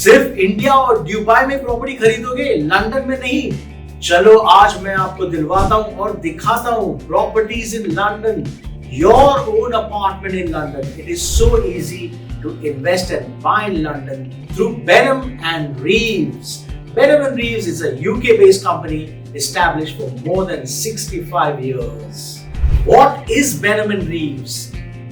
सिर्फ इंडिया और दुबई में प्रॉपर्टी खरीदोगे, लंदन में नहीं। चलो आज मैं आपको दिलवाता हूं और दिखाता हूं properties in London, your own apartment in London. It is so easy to invest and buy in London through Benham and Reeves. Benham and Reeves is a UK-based company established for more than 65 years. What is Benham and Reeves?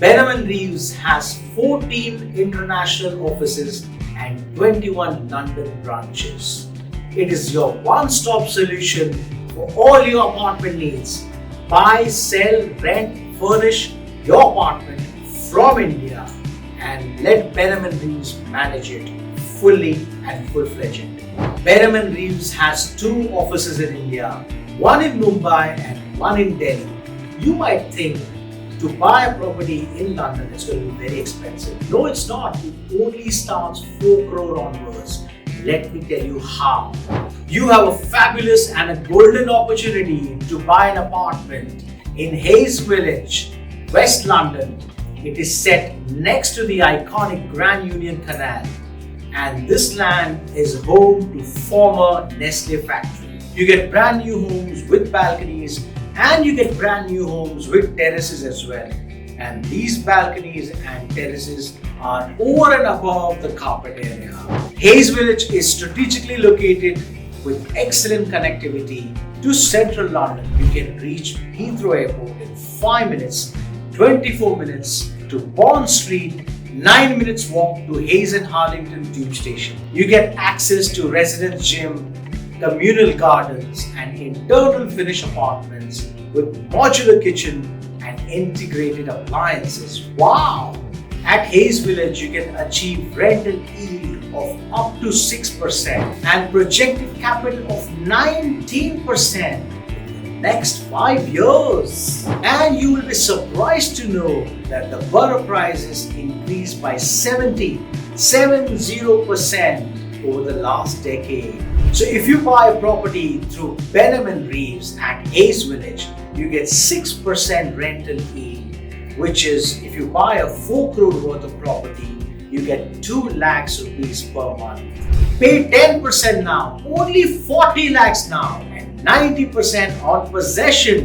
Benham and Reeves has 14 international offices and 21 London branches. It is your one-stop solution for all your apartment needs. Buy, sell, rent, furnish your apartment from India. And let Benham Reeves manage it fully and full-fledged. Benham Reeves has 2 offices in India, one in Mumbai and one in Delhi. You might think to buy a property in London it's going to be very expensive. No, it's not. It only starts 4 crore onwards. Let me tell you how. You have a fabulous and a golden opportunity to buy an apartment in Hayes Village, West London. It is set next to the iconic Grand Union Canal, and this land is home to former Nestle factory. You get brand new homes with balconies, and you get brand new homes with terraces as well. And these balconies and terraces are over and above the carpet area. Hayes Village is strategically located with excellent connectivity to central London. You can reach Heathrow Airport in 5 minutes, 24 minutes to Bond Street, 9 minutes walk to Hayes and Harlington Tube Station. You get access to residence gym, communal gardens and internal finish apartments with modular kitchen and integrated appliances. Wow! At Hayes Village, you can achieve rental yield of up to 6% and projected capital of 19%. Next 5 years, and you will be surprised to know that the borough prices increased by 70% over the last decade. So if you buy a property through Benham and Reeves at Hayes Village, you get 6% rental yield, which is if you buy a 4 crore worth of property, you get 2 lakhs rupees per month. Pay 10% now, only 40 lakhs now, and 90% on possession.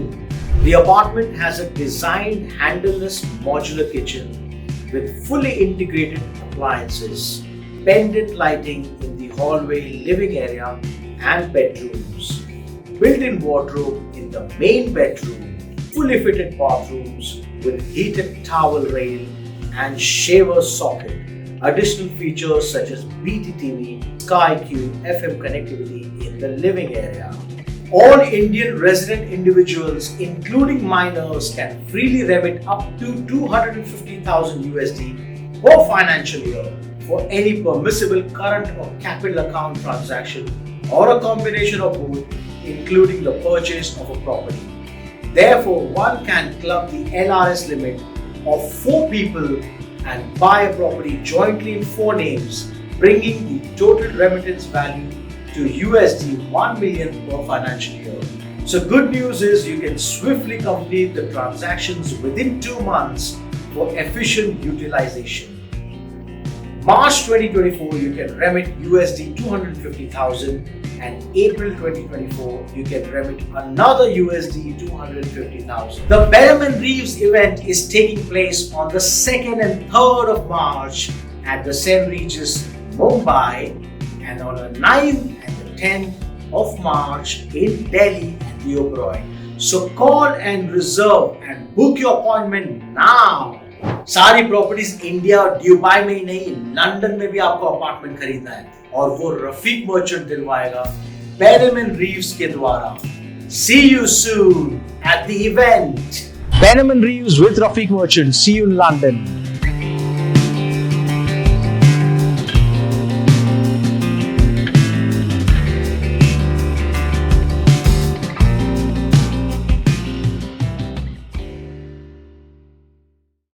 The apartment has a designed handleless modular kitchen with fully integrated appliances, pendant lighting in the hallway, living area and bedrooms, built-in wardrobe in the main bedroom, fully fitted bathrooms with heated towel rail and shaver socket. Additional features such as BTTV, Sky Q, FM connectivity in the living area. All Indian resident individuals, including minors, can freely remit up to 250,000 USD per financial year for any permissible current or capital account transaction or a combination of both, including the purchase of a property. Therefore, one can club the LRS limit of 4 people and buy a property jointly in 4 names, bringing the total remittance value to USD 1 million per financial year. So good news is you can swiftly complete the transactions within 2 months for efficient utilization. March 2024 you can remit USD 250,000 and April 2024 you can remit another USD 250,000. The Benham and Reeves event is taking place on the 2nd and 3rd of March at the St. Regis, Mumbai, and on the 9th and the 10th of March in Delhi and the Borough. So call and reserve and book your appointment now. सारी properties India और Dubai में ही नहीं, London में भी आपको apartment खरीदना है और वो रफीक मर्चेंट दिलवाएगा Benham and Reeves के द्वारा. See you soon at the event. Benham Reeves with Rafiq Merchant. See you in London.